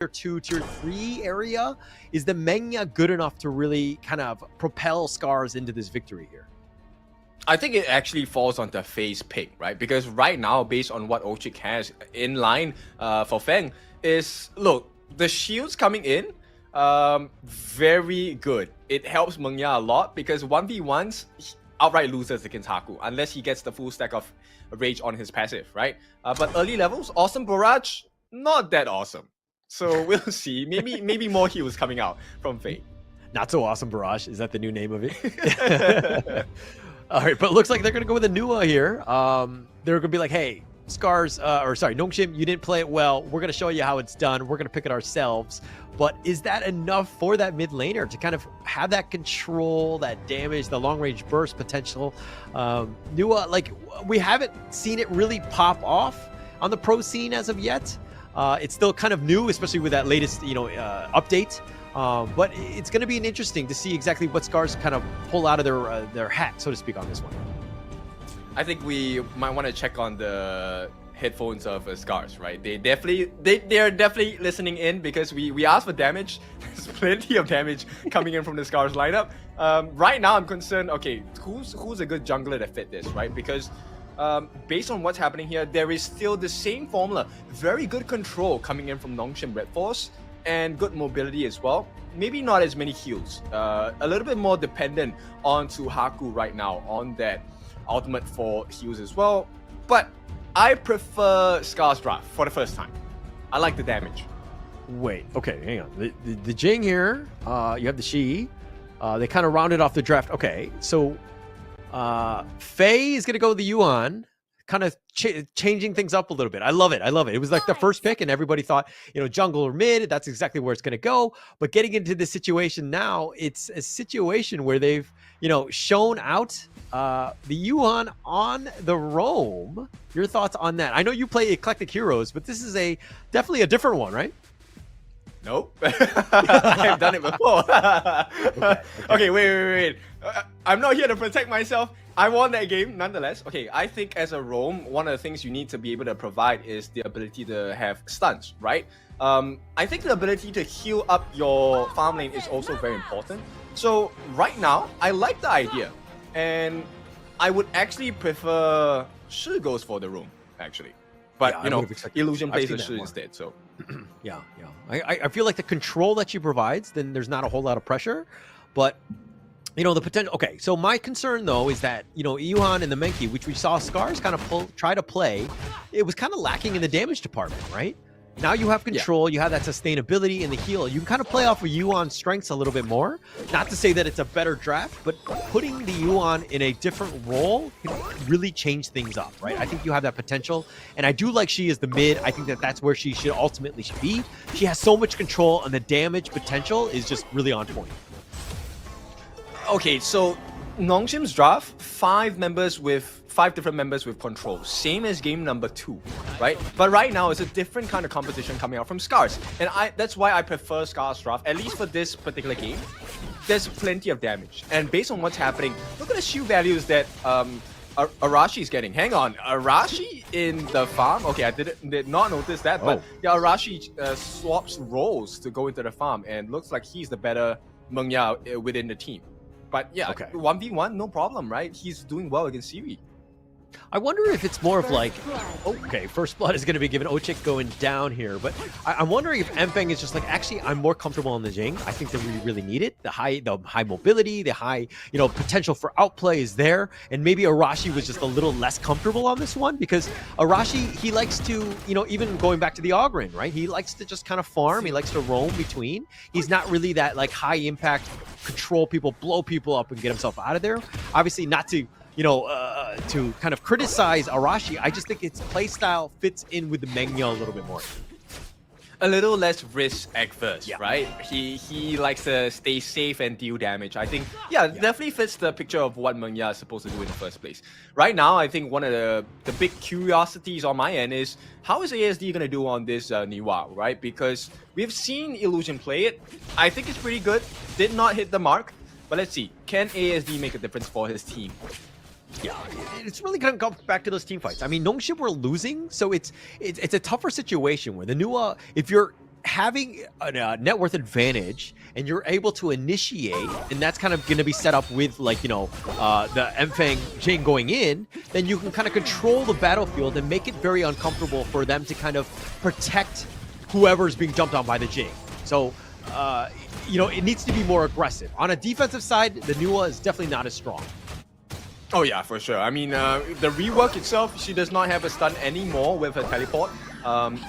tier 2, tier 3 area. Is the MENA good enough to really kind of propel Scars into this victory here? I think it actually falls on the FaZe pick, right? Because right now, based on what Ochik has in line for Feng, is look, the shields coming in, very good. It helps MENA a lot because 1v1s outright loses against HaKu unless he gets the full stack of rage on his passive, right? But early levels, awesome barrage, not that awesome. So we'll see. Maybe more heals coming out from Fate. Not so awesome barrage. Is that the new name of it? All right, but it looks like they're going to go with a Nua here. They're going to be like, hey, Scars, or sorry, Nongshim, you didn't play it well. We're going to show you how it's done. We're going to pick it ourselves. But is that enough for that mid laner to kind of have that control, that damage, the long-range burst potential? Nua, like, we haven't seen it really pop off on the pro scene as of yet. It's still kind of new, especially with that latest, update. But it's going to be interesting to see exactly what Scars kind of pull out of their hat, so to speak, on this one. I think we might want to check on the headphones of Scars, right? They're definitely listening in because we asked for damage. There's plenty of damage coming in from the Scars lineup. Right now, I'm concerned. Okay, who's a good jungler to fit this, right? Because based on what's happening here, there is still the same formula. Very good control coming in from Nongshim Red Force. And good mobility as well. Maybe not as many heals. A little bit more dependent onto HaKu right now on that ultimate for heals as well. But I prefer Scar's draft for the first time. I like the damage. Wait, okay, hang on. The Jing here, you have the Shi. They kind of rounded off the draft. Okay, so Faye is going to go with the Yuan. Kind of changing things up a little bit. I love it. It was like the first pick and everybody thought, jungle or mid, that's exactly where it's going to go. But getting into this situation now, it's a situation where they've, shown out the Yuan on the roam. Your thoughts on that? I know you play Eclectic Heroes, but this is definitely a different one, right? Nope. I've done it before. Okay, wait. I'm not here to protect myself. I won that game nonetheless. Okay, I think as a roam, one of the things you need to be able to provide is the ability to have stuns, right? I think the ability to heal up your farm lane is also very important. So right now, I like the idea. And I would actually prefer Shi goes for the roam, actually. But, Illusion plays the Shi instead, so... Yeah. I feel like the control that she provides, then there's not a whole lot of pressure. But, the potential... Okay, so my concern, though, is that, Yuhan and the Menki, which we saw Scars kind of try to play, it was kind of lacking in the damage department, right? Now you have control, you have that sustainability in the heal. You can kind of play off of Yuan's strengths a little bit more. Not to say that it's a better draft, but putting the Yuan in a different role can really change things up, right? I think you have that potential. And I do like she is the mid. I think that that's where she should ultimately be. She has so much control, and the damage potential is just really on point. Okay, so Nongshim's draft, 5 different members with control, same as game number 2, right? But right now it's a different kind of competition coming out from Scars, and that's why I prefer Scars draft, at least for this particular game. There's plenty of damage, and based on what's happening, look at the shield values that Arashi is getting. Hang on, Arashi in the farm? Okay, I did not notice that, but yeah, Arashi swaps roles to go into the farm, and looks like he's the better MENA within the team. But yeah, 1v1, no problem, right? He's doing well against SIRI. I wonder if it's more of like, okay, first blood is going to be given. Ochik going down here, but I'm wondering if MFeng is just like, actually, I'm more comfortable on the Jing. I think that we really need it. The high mobility, the high, potential for outplay is there. And maybe Arashi was just a little less comfortable on this one because Arashi, he likes to, even going back to the Ogren, right? He likes to just kind of farm. He likes to roam between. He's not really that like high impact, control people, blow people up and get himself out of there. Obviously not to to kind of criticize Arashi, I just think its playstyle fits in with the MENA a little bit more. A little less risk adverse, right? He likes to stay safe and deal damage. I think, definitely fits the picture of what MENA is supposed to do in the first place. Right now, I think one of the big curiosities on my end is how is ASD going to do on this Niwa, right? Because we've seen Illusion play it. I think it's pretty good. Did not hit the mark. But let's see. Can ASD make a difference for his team? Yeah, it's really going to come back to those team fights. I mean, Nongshim were losing, so it's a tougher situation where the Nua, if you're having a net worth advantage and you're able to initiate, and that's kind of going to be set up with like, the MFeng Jing going in, then you can kind of control the battlefield and make it very uncomfortable for them to kind of protect whoever's being jumped on by the Jing. So, it needs to be more aggressive. On a defensive side, the Nuwa is definitely not as strong. Oh yeah, for sure. I mean, the rework itself, she does not have a stun anymore with her teleport,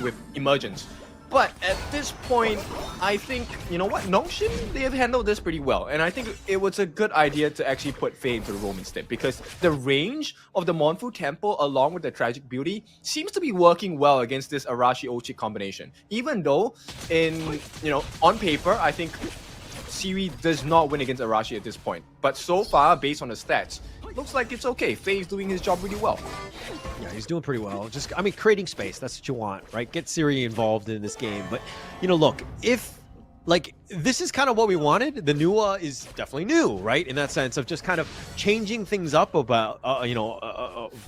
with emergence. But at this point, I think, you know what, Nongshim, they have handled this pretty well. And I think it was a good idea to actually put Faye into the roam instead, because the range of the Monfu Temple along with the Tragic Beauty seems to be working well against this Arashi Ochi combination. Even though, on paper, I think SIRI does not win against Arashi at this point. But so far, based on the stats, looks like it's okay. Faye's doing his job really well. Yeah, he's doing pretty well. Just, creating space, that's what you want, right? Get SIRI involved in this game. But, look, if, this is kind of what we wanted. The Nuwa is definitely new, right? In that sense of just kind of changing things up about,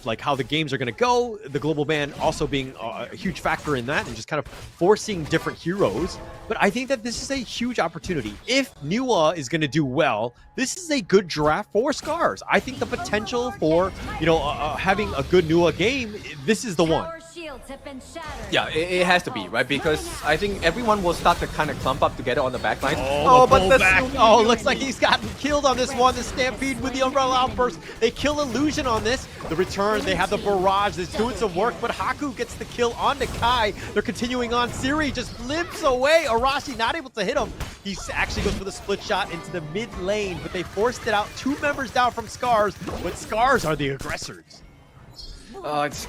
like how the games are going to go. The global ban also being a huge factor in that and just kind of forcing different heroes. But I think that this is a huge opportunity. If Nuwa is going to do well, this is a good draft for Scars. I think the potential for, having a good Nuwa game, this is the one. Yeah, it has to be, right? Because I think everyone will start to kind of clump up together on the back line. Looks like he's gotten killed on this one. The Stampede with the Umbrella Outburst. They kill Illusion on this. The return, they have the barrage that's doing some work, but HaKu gets the kill on Kai. They're continuing on. SIRI just limps away. Arashi not able to hit him. He actually goes for the split shot into the mid lane, but they forced it out. 2 members down from Scars, but Scars are the aggressors.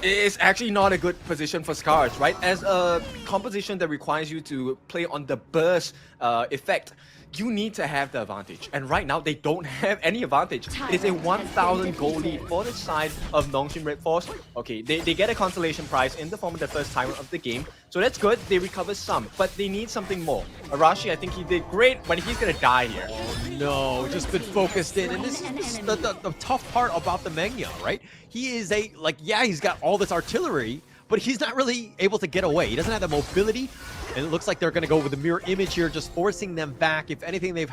It's actually not a good position for Scars, right? As a composition that requires you to play on the burst effect, you need to have the advantage. And right now, they don't have any advantage. It is a 1,000 gold lead for the side of Nongshim Red Force. Okay, they get a consolation prize in the form of the first time of the game. So that's good. They recover some, but they need something more. Arashi, I think he did great, but he's going to die here. Oh, no, just been focused in. And this is the tough part about the Mengya, right? He is he's got all this artillery, but he's not really able to get away. He doesn't have the mobility, and it looks like they're going to go with the mirror image here, just forcing them back. If anything, they've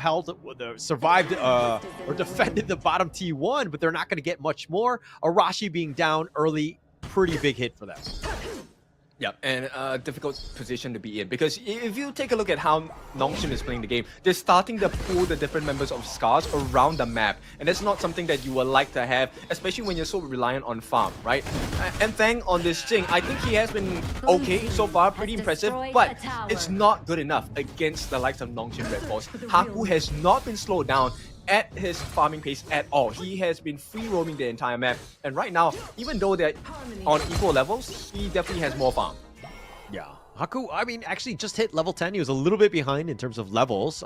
survived or defended the bottom T1, but they're not going to get much more. Arashi being down early, pretty big hit for them. Yeah, and a difficult position to be in, because if you take a look at how Nongshim is playing the game, they're starting to pull the different members of Scars around the map, and that's not something that you would like to have, especially when you're so reliant on farm, right? MFeng on this Jing, I think he has been okay so far, pretty impressive, but it's not good enough against the likes of Nongshim Red Force. HaKu has not been slowed down at his farming pace at all. He has been free roaming the entire map, and right now, even though they're on equal levels, he definitely has more farm. Yeah, HaKu, actually just hit level 10. He was a little bit behind in terms of levels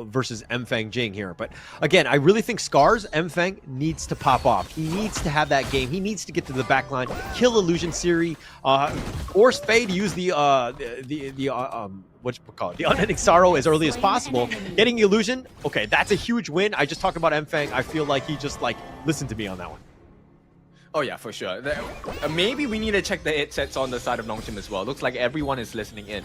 versus MFeng Jing here. But again, I really think Scars, MFeng needs to pop off. He needs to have that game. He needs to get to the back line, kill Illusion SIRI, force Faye to use the Unending Sorrow as early as possible. Getting Illusion, okay, that's a huge win. I just talked about MFeng. I feel like he just listened to me on that one. Oh yeah, for sure. Maybe we need to check the hit sets on the side of Nongshim as well. Looks like everyone is listening in.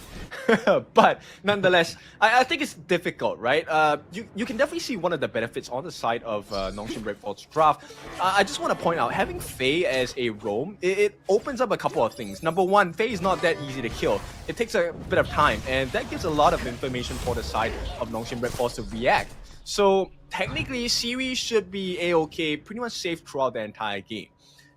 But nonetheless, I think it's difficult, right? You can definitely see one of the benefits on the side of Nongshim Red Force draft. I just want to point out, having Faye as a roam, it opens up a couple of things. Number one, Faye is not that easy to kill. It takes a bit of time, and that gives a lot of information for the side of Nongshim Red Force to react. So technically, SIRI should be a-okay, pretty much safe throughout the entire game.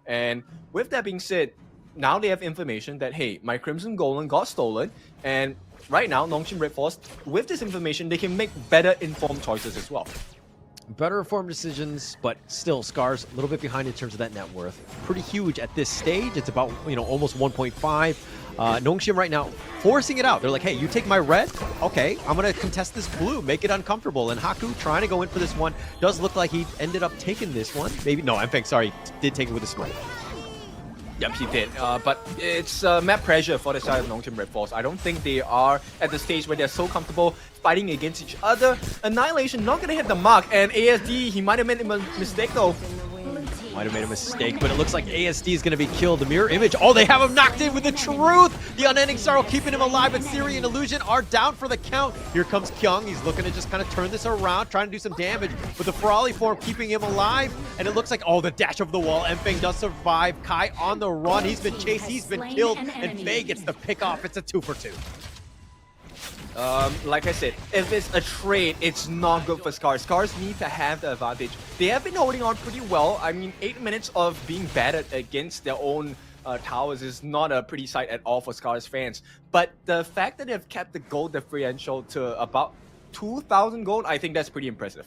And with that being said, now they have information that, hey, my Crimson Golem got stolen, and right now, Nongshim Red Force, with this information, they can make better informed choices as well. Better informed decisions, but still, Scars a little bit behind in terms of that net worth. Pretty huge at this stage. It's about, almost 1.5. Nongshim right now forcing it out. They're like, hey, you take my red? Okay, I'm going to contest this blue, make it uncomfortable. And HaKu trying to go in for this one. Does look like he ended up taking this one. Maybe, no, MFeng, sorry, did take it with a smoke. Yep, he did. But it's map pressure for the side of Nongshim Red Force. I don't think they are at the stage where they're so comfortable fighting against each other. Annihilation not going to hit the mark. And ASD, he might have made a mistake though. Might have made a mistake, but it looks like ASD is going to be killed. The mirror image. Oh, they have him knocked in with the truth. The unending sorrow keeping him alive, but SIRI and Illusion are down for the count. Here comes Kyung. He's looking to just kind of turn this around, trying to do some damage with the Ferali form keeping him alive. And it looks like, oh, the dash over the wall. MFeng does survive. Kai on the run. He's been chased. He's been killed. And Faye gets the pick off. It's a 2 for 2. Like I said, if it's a trade, it's not good for Scars. Scars need to have the advantage. They have been holding on pretty well. I mean, 8 minutes of being battered against their own towers is not a pretty sight at all for Scars fans. But the fact that they've kept the gold differential to about 2,000 gold, I think that's pretty impressive.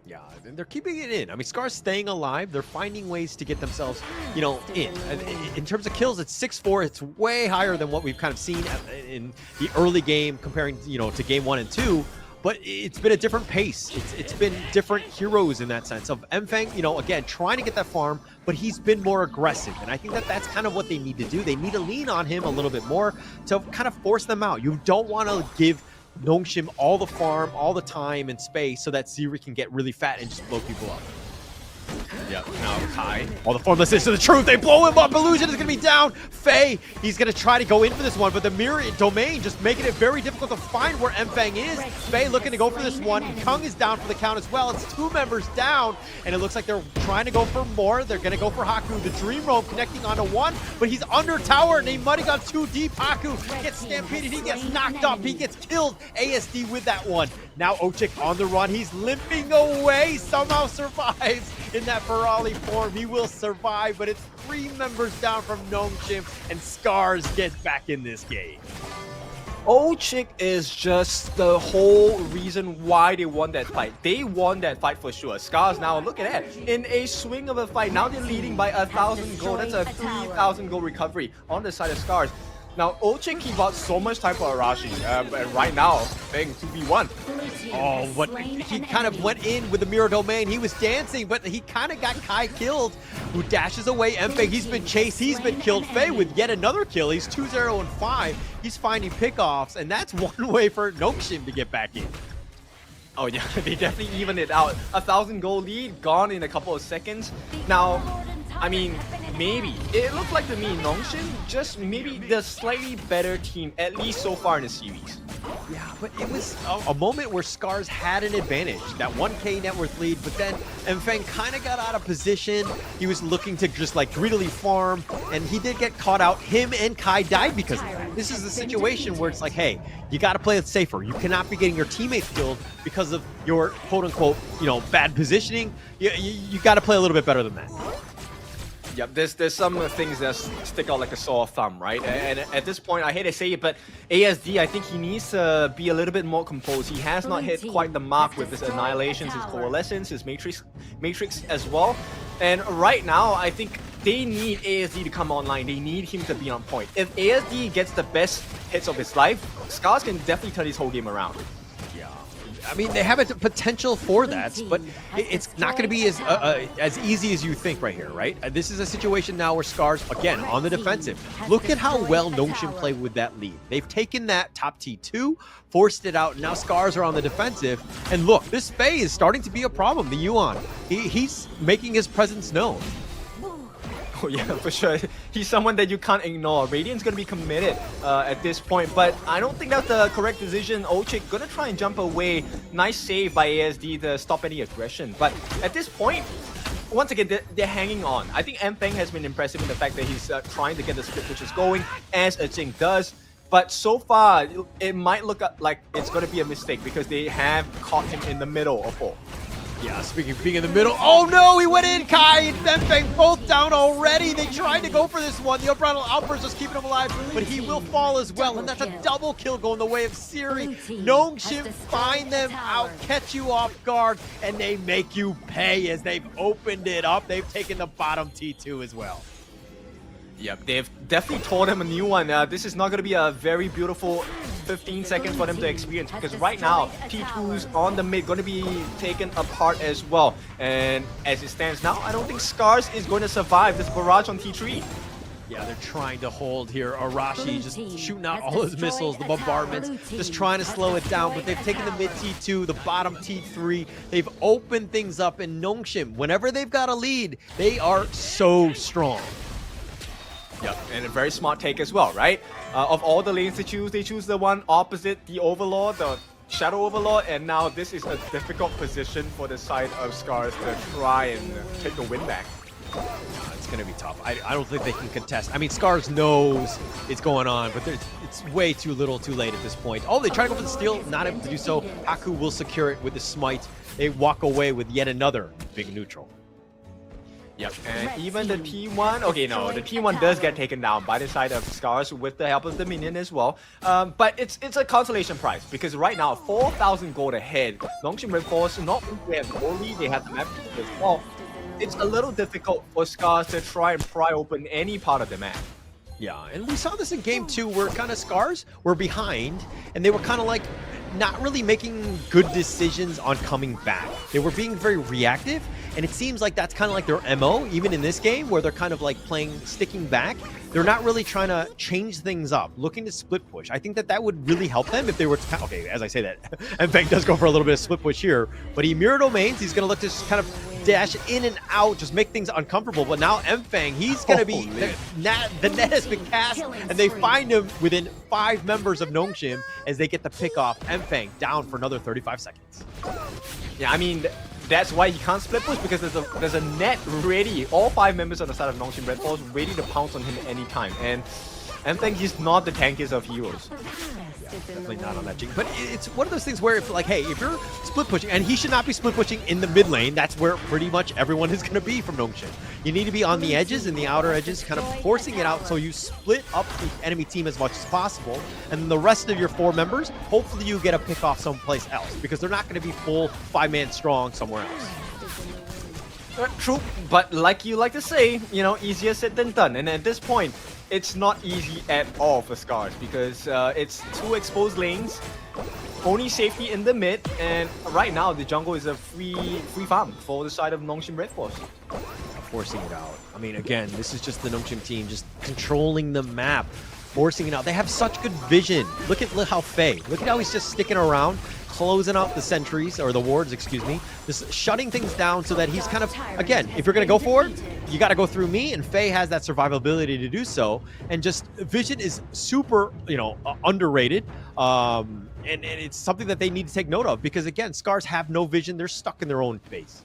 Yeah, and they're keeping it in. I mean, Scar's staying alive. They're finding ways to get themselves, you know, in. In terms of kills, it's 6-4. It's way higher than what we've kind of seen in the early game comparing, you know, to game 1 and 2. But it's been a different pace. It's been different heroes in that sense of MFeng, you know, again, trying to get that farm, but he's been more aggressive. And I think that that's kind of what they need to do. They need to lean on him a little bit more to kind of force them out. You don't want to give Nongshim all the farm, all the time and space so that SIRI can get really fat and just blow people up. Yep, now Kai. All the formlessness of the truth, they blow him up. Illusion is going to be down. Faye, he's going to try to go in for this one, but the mirror domain just making it very difficult to find where MFeng is. Faye looking to go for this one. Kung is down for the count as well. It's 2 members down, and it looks like they're trying to go for more. They're going to go for HaKu. The Dream Roam connecting onto 1, but he's under tower, and they might have gone too deep. HaKu gets stampeded. He gets knocked up. He gets killed. ASD with that one. Now Ochik on the run. He's limping away. Somehow survives in that Ferali form. He will survive, but it's 3 members down from Nongshim, and Scars gets back in this game. Ochik is just the whole reason why they won that fight. They won that fight for sure. Scars now, look at that. In a swing of a fight, now they're leading by 1,000 gold. That's a 3,000 gold recovery on the side of Scars. Now, Ochik, he bought so much time for Arashi, and right now, Feng 2v1. Oh, but he kind of went in with the mirror domain. He was dancing, but he kind of got Kai killed, who dashes away. MFeng, he's been chased, he's been killed. Faye with yet another kill. He's 2-0 and 5. He's finding pickoffs, and that's one way for Nongshim to get back in. Oh yeah, they definitely evened it out. 1,000 gold lead, gone in a couple of seconds. Now, I mean, maybe. It looked like to me, Nongshim, just maybe the slightly better team, at least so far in the series. Yeah, but it was a moment where Scars had an advantage, that 1K net worth lead, but then MFeng kind of got out of position. He was looking to just like greedily farm, and he did get caught out. Him and Kai died because of that. This is a situation where it's like, hey, you got to play it safer. You cannot be getting your teammates killed because of your quote-unquote, you know, bad positioning. You got to play a little bit better than that. Yep, there's some things that stick out like a sore thumb, right? And at this point, I hate to say it, but ASD, I think he needs to be a little bit more composed. He has not hit quite the mark with his annihilations, his coalescence, his matrix as well. And right now, I think they need ASD to come online. They need him to be on point. If ASD gets the best hits of his life, Scars can definitely turn his whole game around. I mean, they have a potential for that, but it's not going to be as easy as you think right here, right? This is a situation now where Scars, again, on the defensive. Look at how well Nongshim played with that lead. They've taken that top T2, forced it out, and now Scars are on the defensive. And look, this Faye is starting to be a problem, the Yuan. He's making his presence known. Oh yeah, for sure. He's someone that you can't ignore. Radiant's gonna be committed at this point, but I don't think that's the correct decision. Ochik gonna try and jump away. Nice save by ASD to stop any aggression. But at this point, once again, they're hanging on. I think MFeng has been impressive in the fact that he's trying to get the split switches going, as Jing does. But so far, it might look like it's gonna be a mistake because they have caught him in the middle of all. Yeah, speaking of being in the middle, oh no, he went in, Kai and MFeng both down already. They tried to go for this one. The Unbridled Outburst is keeping him alive, but he will fall as well, and that's a double kill going the way of SIRI. Nongshim find them out, catch you off guard, and they make you pay as they've opened it up. They've taken the bottom T2 as well. Yep, they've definitely taught him a new one. This is not going to be a very beautiful 15 seconds for them to experience, because right now, T2's on the mid going to be taken apart as well. And as it stands now, I don't think Scars is going to survive this barrage on T3. Yeah, they're trying to hold here. Arashi just shooting out all his missiles, the bombardments, just trying to slow it down. But they've taken the mid T2, the bottom T3. They've opened things up, in Nongshim, whenever they've got a lead, they are so strong. Yep, and a very smart take as well, right? Of all the lanes they choose the one opposite the Overlord, the Shadow Overlord, and now this is a difficult position for the side of Scars to try and take the win back. It's going to be tough. I don't think they can contest. I mean, Scars knows it's going on, but it's way too little too late at this point. Oh, they try to go for the steal, not able to do so. HaKu will secure it with the smite. They walk away with yet another big neutral. Yep, and even the T1, okay, no, the T1 does get taken down by the side of Scars with the help of the minion as well. But it's a consolation prize because right now, 4,000 gold ahead. Nongshim Red Force, not only have goalie, they have the map as well. It's a little difficult for Scars to try and pry open any part of the map. Yeah, and we saw this in game 2 where kind of Scars were behind and they were kind of like not really making good decisions on coming back. They were being very reactive, and it seems like that's kind of like their MO, even in this game, where they're kind of like sticking back. They're not really trying to change things up, looking to split push. I think that would really help them if they were to, okay, as I say that, MFeng does go for a little bit of split push here, but he mirror domains. He's going to look to just kind of dash in and out, just make things uncomfortable. But now MFeng, he's going to be, the net has been cast, and they find him within 5 members of Nongshim as they get the pick off. MFeng down for another 35 seconds. Yeah, I mean, that's why he can't split push, because there's a net ready. All 5 members on the side of Nongshim Red Force ready to pounce on him anytime. And MFeng, he's not the tankiest of heroes. Definitely not on that Jing. But it's one of those things where, if you're split pushing, and he should not be split pushing in the mid lane, that's where pretty much everyone is going to be from Nongshim. You need to be on the edges and the outer edges, kind of forcing it out so you split up the enemy team as much as possible. And then the rest of your 4 members, hopefully you get a pick off someplace else, because they're not going to be full 5-man strong somewhere else. True, but like you like to say, you know, easier said than done. And at this point, it's not easy at all for Scars, because it's 2 exposed lanes, only safety in the mid, and right now the jungle is a free farm for the side of Nongshim Red Force. Forcing it out. I mean, again, this is just the Nongshim team just controlling the map, forcing it out. They have such good vision. Look at how Faye. Look at how he's just sticking around, closing out the sentries, or the wards, excuse me, just shutting things down so that he's kind of, again, if you're going to go for it, you got to go through me, and Faye has that survivability to do so. And just vision is super, underrated. And it's something that they need to take note of, because again, Scars have no vision. They're stuck in their own base.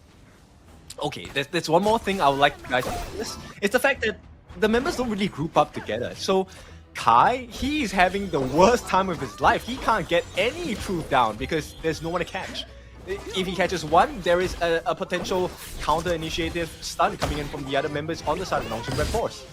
Okay, there's one more thing I would like you guys to notice. It's the fact that the members don't really group up together. So Kai, he's having the worst time of his life. He can't get any truth down because there's no one to catch. If he catches one, there is a potential counter-initiative stun coming in from the other members on the side of Nongshim Red Force.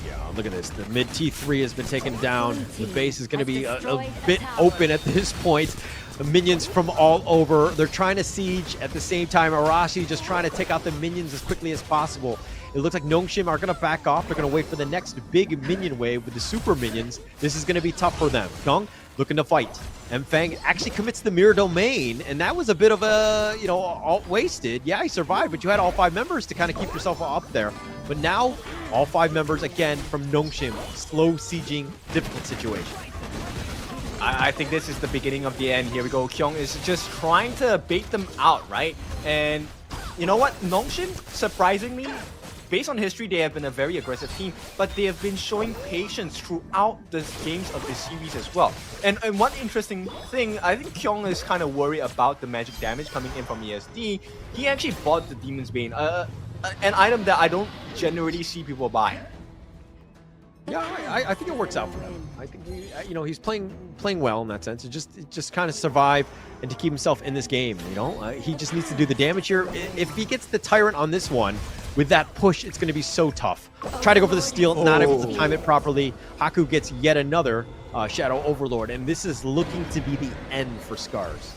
Yeah, look at this. The mid T3 has been taken down. The base is going to be a bit open at this point. The minions from all over. They're trying to siege at the same time. Arashi just trying to take out the minions as quickly as possible. It looks like Nongshim are going to back off. They're going to wait for the next big minion wave with the super minions. This is going to be tough for them. Kyung looking to fight. MFeng actually commits the mirror domain, and that was a bit of a, alt wasted. Yeah, he survived, but you had all 5 members to kind of keep yourself up there. But now, all 5 members, again, from Nongshim, slow sieging, difficult situation. I think this is the beginning of the end. Here we go. Kyung is just trying to bait them out, right? And you know what? Nongshim, surprisingly, based on history, they have been a very aggressive team, but they have been showing patience throughout the games of this series as well. And one interesting thing, I think Kyung is kind of worried about the magic damage coming in from ESD. He actually bought the Demon's Bane, an item that I don't generally see people buy. Yeah, I think it works out for him. I think he's playing well in that sense. It just kind of survive and to keep himself in this game. He just needs to do the damage here. If he gets the Tyrant on this one with that push, it's going to be so tough. Try to go for the steal, not able to time it properly. HaKu gets yet another Shadow Overlord, and this is looking to be the end for Scars.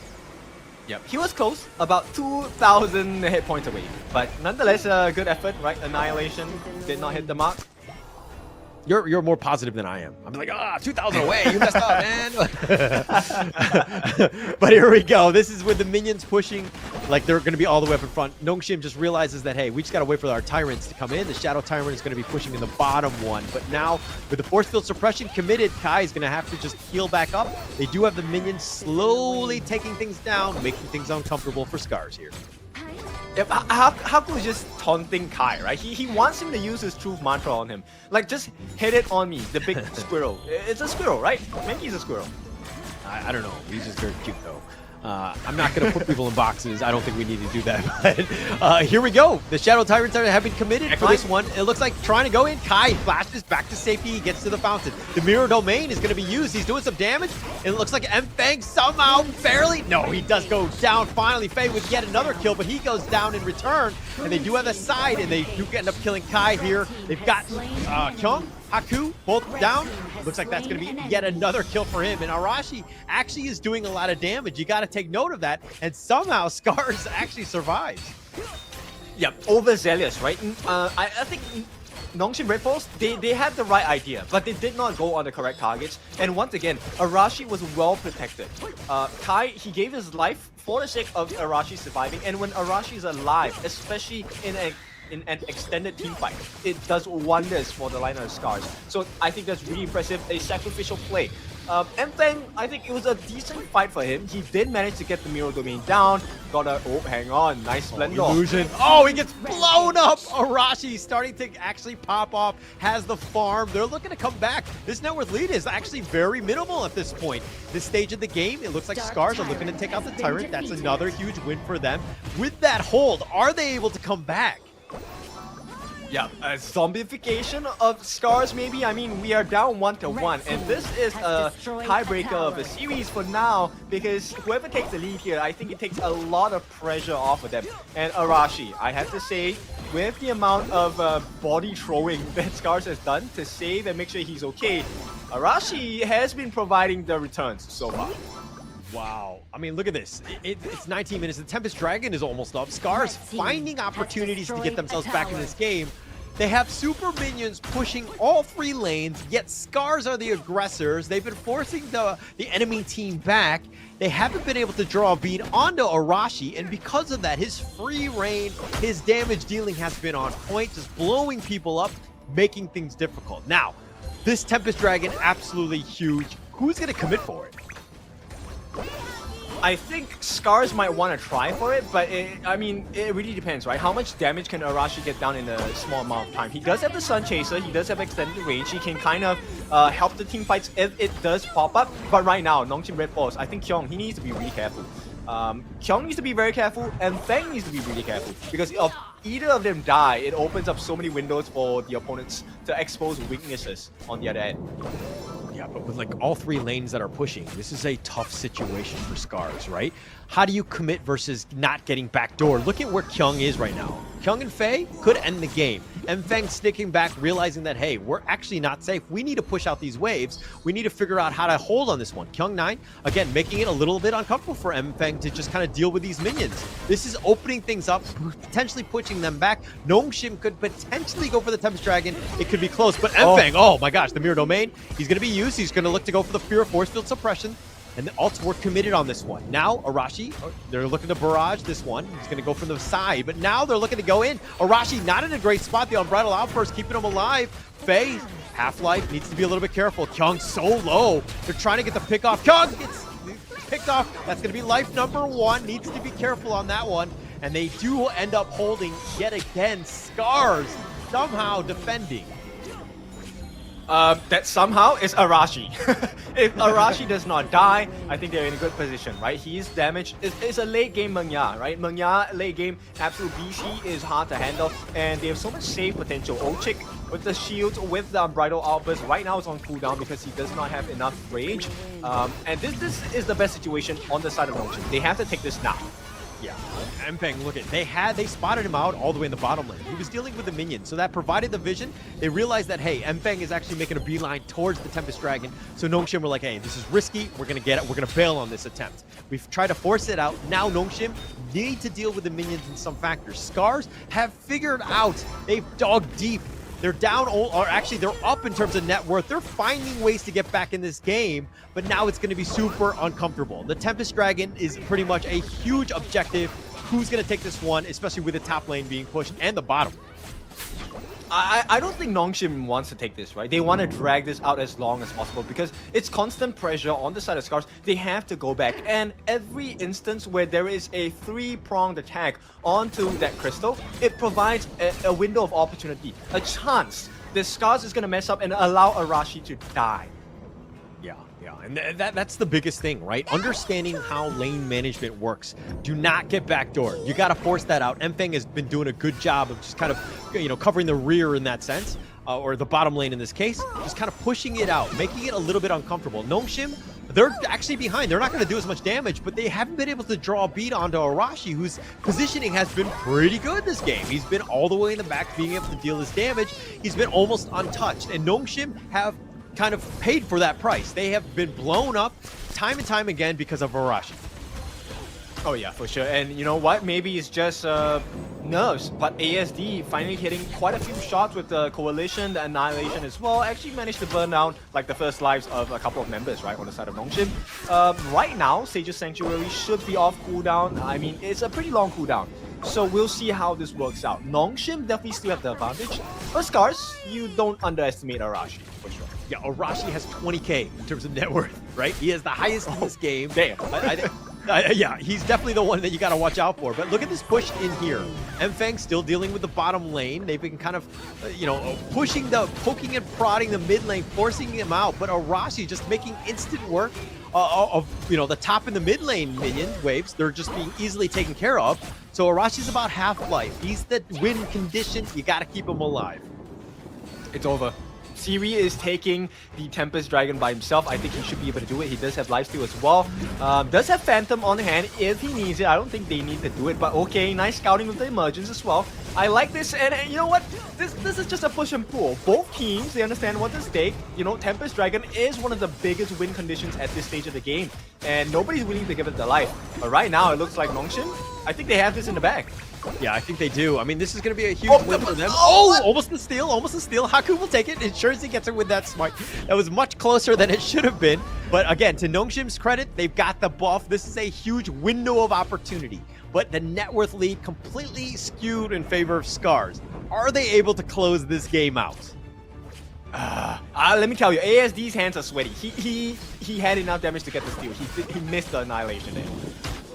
Yep, he was close, about 2,000 hit points away, but nonetheless, a good effort, right? Annihilation did not hit the mark. You're more positive than I am. I'm like, 2,000 away. You messed up, man. But here we go. This is with the minions pushing like they're going to be all the way up in front. Nongshim just realizes that, hey, we just got to wait for our Tyrants to come in. The Shadow Tyrant is going to be pushing in the bottom one. But now, with the Force Field Suppression committed, Kai is going to have to just heal back up. They do have the minions slowly taking things down, making things uncomfortable for Scars here. If HaKu is just taunting Kai, right? He wants him to use his truth mantra on him. Like, just hit it on me, the big squirrel. It's a squirrel, right? Mankey's a squirrel. I don't know. He's just very cute, though. I'm not going to put people in boxes. I don't think we need to do that. But here we go. The Shadow Tyrants have been committed for this one. It looks like trying to go in. Kai flashes back to safety. He gets to the fountain. The Mirror Domain is going to be used. He's doing some damage. And it looks like MFeng somehow barely. No, he does go down. Finally, Faye with yet another kill, but he goes down in return. And they do have a side, and they do end up killing Kai here. They've got Kyung, HaKu, both down. Looks like that's going to be yet another kill for him. And Arashi actually is doing a lot of damage. You got to take note of that. And somehow Scars actually survives. Yep, overzealous, right? I think Nongshim Red Force, they had the right idea, but they did not go on the correct targets. And once again, Arashi was well protected. Kai, he gave his life for the sake of Arashi surviving. And when Arashi is alive, especially in an extended team fight, it does wonders for the line of Scars. So I think that's really impressive, a sacrificial play. MFeng, I think it was a decent fight for him. He did manage to get the Mirror Domain down. Got a, oh, hang on, nice Splendor. Illusion. Oh, he gets blown up. Arashi starting to actually pop off, has the farm. They're looking to come back. This net worth lead is actually very minimal at this point. This stage of the game, it looks like Scars are looking to take out the Tyrant. That's another huge win for them. With that hold, are they able to come back? Yeah, a zombification of Scars maybe. I mean, we are down 1-1, and this is a tiebreaker of the series for now, because whoever takes the lead here, I think it takes a lot of pressure off of them. And Arashi, I have to say, with the amount of body throwing that Scars has done to save and make sure he's okay, Arashi has been providing the returns so far. Wow. I mean, look at this. It's 19 minutes. The Tempest Dragon is almost up. Scars finding opportunities to get themselves back in this game. They have super minions pushing all 3 lanes, yet Scars are the aggressors. They've been forcing the enemy team back. They haven't been able to draw a beat onto Arashi, and because of that, his free reign, his damage dealing has been on point, just blowing people up, making things difficult. Now, this Tempest Dragon, absolutely huge. Who's going to commit for it? I think Scars might want to try for it, but I mean, it really depends, right? How much damage can Arashi get down in a small amount of time? He does have the Sun Chaser, he does have extended range, he can kind of help the team fights if it does pop up. But right now, Nongshim Red Force, I think Kyung, he needs to be really careful. Kyung needs to be very careful, and Feng needs to be really careful, because if either of them die, it opens up so many windows for the opponents to expose weaknesses on the other end. Yeah, but with like all 3 lanes that are pushing, this is a tough situation for Scars, right? How do you commit versus not getting backdoor? Look at where Kyung is right now. Kyung and Faye could end the game. MFeng sticking back, realizing that, hey, we're actually not safe. We need to push out these waves. We need to figure out how to hold on this one. Kyung 9, again, making it a little bit uncomfortable for MFeng to just kind of deal with these minions. This is opening things up, potentially pushing them back. Nongshim could potentially go for the Tempest Dragon. It could be close, but MFeng, oh my gosh, the Mirror Domain, he's going to be used. He's going to look to go for the Fear of Force Field Suppression. And the ults were committed on this one. Now, Arashi, they're looking to barrage this one. He's going to go from the side, but now they're looking to go in. Arashi not in a great spot. The Unbridled Outburst keeping him alive. Faye, Half-Life, needs to be a little bit careful. Kyung so low. They're trying to get the pick off. Kyung gets picked off. That's going to be life number 1. Needs to be careful on that one. And they do end up holding yet again. Scars somehow defending. That somehow is Arashi. If Arashi does not die, I think they're in a good position, right? He's damaged. It's a late game Mengya, right? Mengya, late game, absolute BC is hard to handle, and they have so much save potential. Ochik with the shields, with the Unbridled Outburst, right now it's on cooldown because he does not have enough range. And this is the best situation on the side of Nongshim. They have to take this now. Yeah, MFeng, look at they spotted him out all the way in the bottom lane. He was dealing with the minions, so that provided the vision. They realized that, hey, MFeng is actually making a beeline towards the Tempest Dragon. So Nongshim were like, hey, this is risky. We're gonna get it. We're gonna bail on this attempt. We've tried to force it out. Now Nongshim need to deal with the minions in some factors. Scars have figured out. They've dug deep. They're down, or actually they're up in terms of net worth. They're finding ways to get back in this game, but now it's going to be super uncomfortable. The Tempest Dragon is pretty much a huge objective. Who's going to take this one, especially with the top lane being pushed and the bottom? I don't think Nongshim wants to take this, right? They want to drag this out as long as possible because it's constant pressure on the side of Scars. They have to go back, and every instance where there is a 3-pronged attack onto that crystal, it provides a window of opportunity, a chance that Scars is going to mess up and allow Arashi to die. Yeah, and that's the biggest thing, right? Understanding how lane management works. Do not get backdoored. You got to force that out. MFeng has been doing a good job of just kind of, you know, covering the rear in that sense, or the bottom lane in this case, just kind of pushing it out, making it a little bit uncomfortable. Nongshim, they're actually behind. They're not going to do as much damage, but they haven't been able to draw a beat onto Arashi, whose positioning has been pretty good this game. He's been all the way in the back, being able to deal this damage. He's been almost untouched, and Nongshim have kind of paid for that price. They have been blown up time and time again because of Arashi. Oh yeah, for sure. And you know what? Maybe it's just nerves, but ASD finally hitting quite a few shots with the Coalition, the Annihilation as well. Actually managed to burn down like the first lives of a couple of members, right, on the side of Nongshim. Right now, Sage's Sanctuary should be off cooldown. I mean, it's a pretty long cooldown. So we'll see how this works out. Nongshim definitely still have the advantage. But Scars, you don't underestimate Arashi, for sure. Yeah, Arashi has 20k in terms of net worth, right? He has the highest in this game. Damn. Yeah, he's definitely the one that you got to watch out for. But look at this push in here. MFeng still dealing with the bottom lane. They've been kind of, you know, poking and prodding the mid lane, forcing him out. But Arashi just making instant work of, you know, the top and the mid lane minion waves. They're just being easily taken care of. So Arashi's about half-life. He's the win condition. You got to keep him alive. It's over. SIRI is taking the Tempest Dragon by himself. I think he should be able to do it. He does have lifesteal as well. Does have Phantom on hand if he needs it. I don't think they need to do it, but okay, nice scouting with the emergence as well. I like this, and you know what? This is just a push and pull. Both teams, they understand what's at stake. You know, Tempest Dragon is one of the biggest win conditions at this stage of the game, and nobody's willing to give it their life. But right now, it looks like Nongshim, I think they have this in the bag. Yeah, I think they do. I mean, this is going to be a huge win for them. Oh, almost the steal, almost the steal. HaKu will take it. Ensures he gets it with that smite. That was much closer than it should have been. But again, to Nongshim's credit, they've got the buff. This is a huge window of opportunity. But the net worth lead completely skewed in favor of Scars. Are they able to close this game out? Let me tell you, ASD's hands are sweaty. He had enough damage to get the steal. He missed the Annihilation there.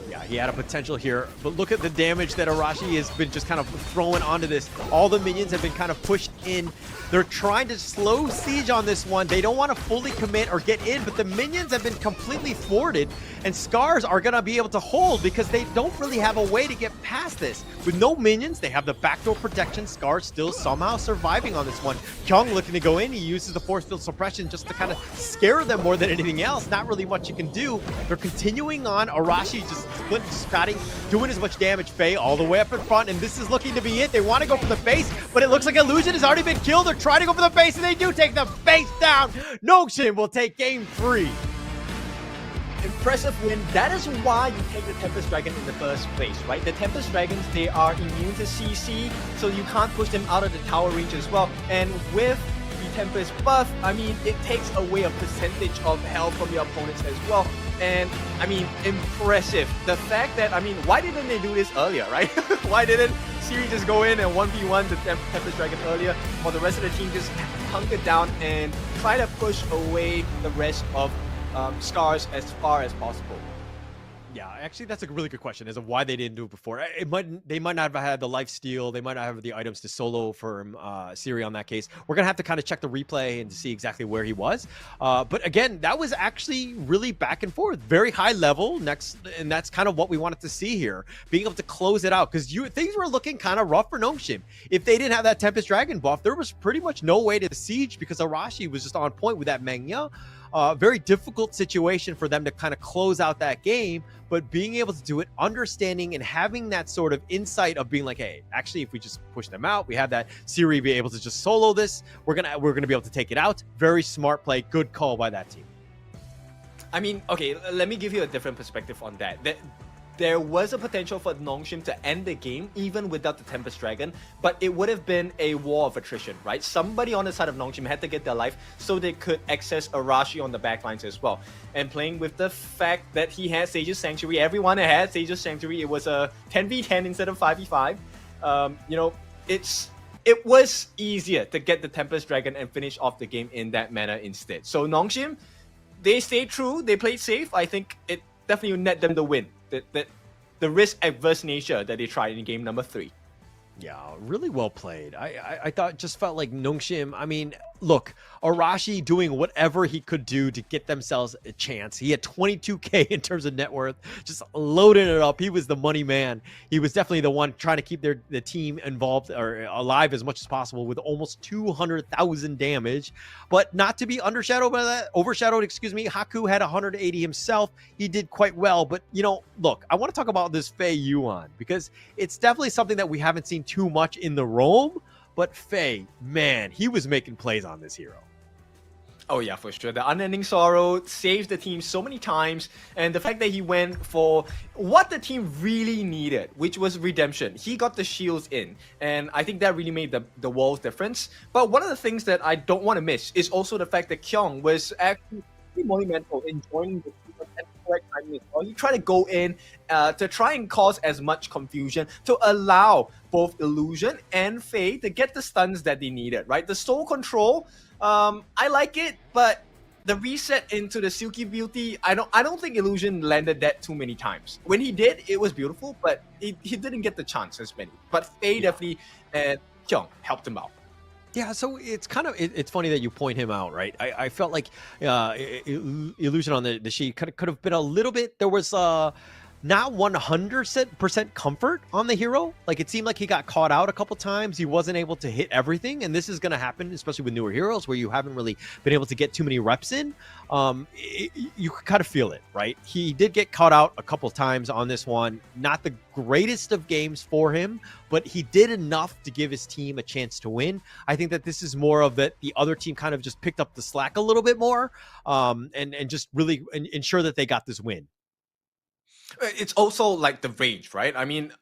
Yeah, he had a potential here, but look at the damage that Arashi has been just kind of throwing onto this. All the minions have been kind of pushed in. They're trying to slow siege on this one. They don't want to fully commit or get in, but the minions have been completely thwarted, and Scars are going to be able to hold because they don't really have a way to get past this. With no minions, they have the backdoor protection. Scars still somehow surviving on this one. Kyung looking to go in. He uses the force field suppression just to kind of scare them more than anything else. Not really much you can do. They're continuing on. Arashi just spotting, doing as much damage. Faye all the way up in front, and this is looking to be it. They want to go for the base, but it looks like Illusion has already been killed. They're trying to go for the base, and they do take the base down. Nongshim will take game 3. Impressive win. That is why you take the Tempest Dragon in the first place, right? The Tempest Dragons, they are immune to CC, so you can't push them out of the tower range as well. And with the Tempest buff, I mean, it takes away a percentage of health from your opponents as well. And I mean, impressive. The fact that, I mean, why didn't they do this earlier, right? Why didn't SIRI just go in and 1v1 the Tempest Dragon earlier, while the rest of the team just hunker down and try to push away the rest of Scars as far as possible? Yeah, actually, that's a really good question as of why they didn't do it before. They might not have had the life steal. They might not have the items to solo from SIRI on that case. We're going to have to kind of check the replay and see exactly where he was. But again, that was actually really back and forth. Very high level, and that's kind of what we wanted to see here. Being able to close it out, because things were looking kind of rough for Nongshim. If they didn't have that Tempest Dragon buff, there was pretty much no way to siege because Arashi was just on point with that MENA. Very difficult situation for them to kind of close out that game, but being able to do it, understanding and having that sort of insight of being like, hey, actually, if we just push them out, we have that SIRI be able to just solo this. We're gonna be able to take it out. Very smart play, good call by that team. I mean, okay, let me give you a different perspective on that. There was a potential for Nongshim to end the game even without the Tempest Dragon, but it would have been a war of attrition, right? Somebody on the side of Nongshim had to get their life so they could access Arashi on the backlines as well. And playing with the fact that he had Sage's Sanctuary, everyone had Sage's Sanctuary, it was a 10v10 instead of 5v5. You know, it's it was easier to get the Tempest Dragon and finish off the game in that manner instead. So Nongshim, they stayed true, they played safe. I think it definitely net them the win. The risk-averse nature that they tried in game number 3. Yeah, really well played. I thought just felt like Nongshim. I mean, look, Arashi doing whatever he could do to get themselves a chance. He had 22K in terms of net worth, just loading it up. He was the money man. He was definitely the one trying to keep the team involved or alive as much as possible with almost 200,000 damage. But not to be overshadowed by that. HaKu had 180 himself. He did quite well. But, you know, look, I want to talk about this Fei Yuan because it's definitely something that we haven't seen too much in the roam. But Fei, man, he was making plays on this hero. Oh yeah, for sure. The Unending Sorrow saved the team so many times, and the fact that he went for what the team really needed, which was redemption. He got the shields in, and I think that really made the world's difference. But one of the things that I don't want to miss is also the fact that Kyung was actually pretty monumental in joining the team at the correct timing as well. He tried to go in to try and cause as much confusion to allow both Illusion and Fei to get the stuns that they needed, right? The soul control, I like it, but the reset into the Silky Beauty, I don't think Illusion landed that too many times. When he did, it was beautiful, but he didn't get the chance as many. But Fei definitely and Kyung helped him out. Yeah, so it's kind of it's funny that you point him out, right? I felt like Illusion on the sheet could have been a little bit. There was not 100% comfort on the hero. Like it seemed like he got caught out a couple times. He wasn't able to hit everything, and this is going to happen, especially with newer heroes where you haven't really been able to get too many reps in. You could kind of feel it, right? He did get caught out a couple times on this one. Not the greatest of games for him, but he did enough to give his team a chance to win. I think that this is more of that the other team kind of just picked up the slack a little bit more, and just really ensure that they got this win. It's also like the range, right? I mean,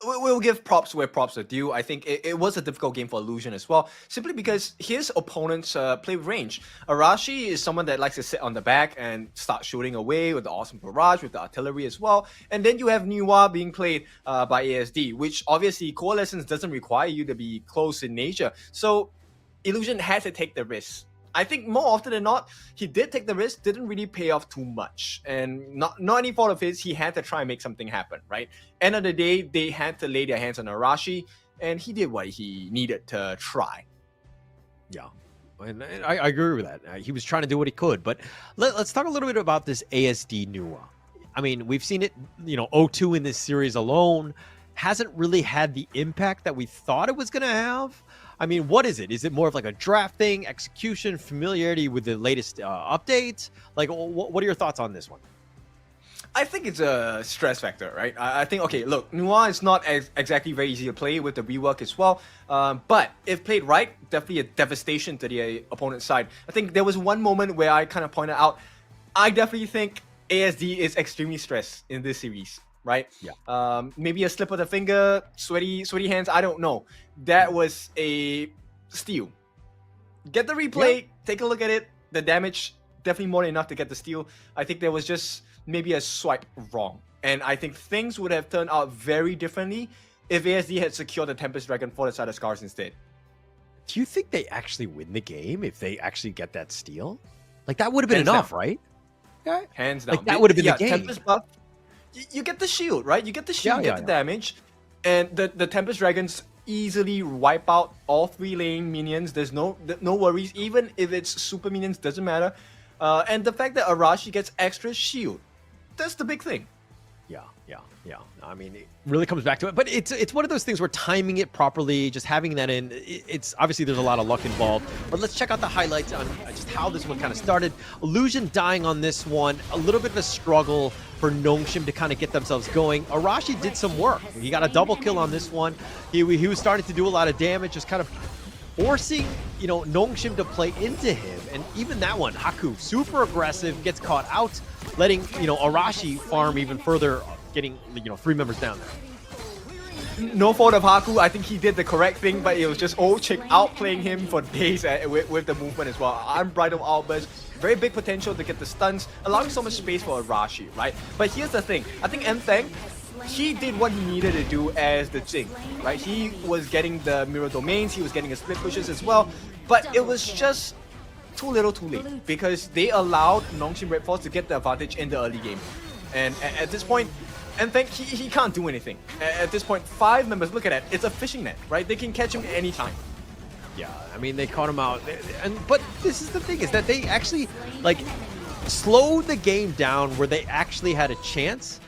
we'll give props where props are due. I think it was a difficult game for Illusion as well, simply because his opponents play with range. Arashi is someone that likes to sit on the back and start shooting away with the awesome barrage, with the artillery as well. And then you have Niwa being played by ASD, which obviously Coalescence doesn't require you to be close in nature. So Illusion had to take the risk. I think more often than not, he did take the risk, didn't really pay off too much. And not any fault of his, he had to try and make something happen, right? End of the day, they had to lay their hands on Arashi, and he did what he needed to try. Yeah, and I agree with that. He was trying to do what he could, but let's talk a little bit about this ASD Nuwa. I mean, we've seen it, you know, 0-2 in this series alone. Hasn't really had the impact that we thought it was going to have. I mean, what is it? Is it more of like a draft thing, execution, familiarity with the latest updates? Like, what are your thoughts on this one? I think it's a stress factor, right? I think, okay, look, Nuwa is not exactly very easy to play with the rework as well. But if played right, definitely a devastation to the opponent's side. I think there was one moment where I kind of pointed out, I definitely think ASD is extremely stressed in this series. Right? Yeah. Maybe a slip of the finger, sweaty hands. I don't know. That was a steal. Get the replay. Take a look at it. The damage definitely more than enough to get the steal. I think there was just maybe a swipe wrong, and I think things would have turned out very differently if ASD had secured the Tempest Dragon for the side of Scars instead. Do you think they actually win the game if they actually get that steal? Like that would have been Hands enough, down. right? Yeah. Hands down. Like that would have been the game. Tempest buff. You get the shield, right? You get the shield, get the damage, and the Tempest Dragons easily wipe out all 3 lane minions. There's no worries, even if it's super minions, doesn't matter. And the fact that Arashi gets extra shield, that's the big thing. Yeah. I mean, it really comes back to it, but it's one of those things where timing it properly, just having that in, it's obviously there's a lot of luck involved. But let's check out the highlights on just how this one kind of started. Illusion dying on this one, a little bit of a struggle for Nongshim to kind of get themselves going. Arashi did some work. He got a double kill on this one. He was starting to do a lot of damage, just kind of forcing, you know, Nongshim to play into him. And even that one, HaKu, super aggressive, gets caught out, letting, you know, Arashi farm even further, getting, you know, 3 members down there. No fault of HaKu. I think he did the correct thing, but it was just Chick outplaying him for days with the movement as well. Unbridled outburst, very big potential to get the stuns, allowing so much space for Arashi, right? But here's the thing. I think MFeng, he did what he needed to do as the Jing, right? He was getting the mirror domains, he was getting the split pushes as well, but it was just too little too late because they allowed Nongshim Red Force to get the advantage in the early game. And at this point, MFeng, he can't do anything. At this point, 5 members, look at that, it's a fishing net, right? They can catch him anytime. Yeah, I mean, they caught him out. But this is the thing, is that they actually, like, slowed the game down where they actually had a chance.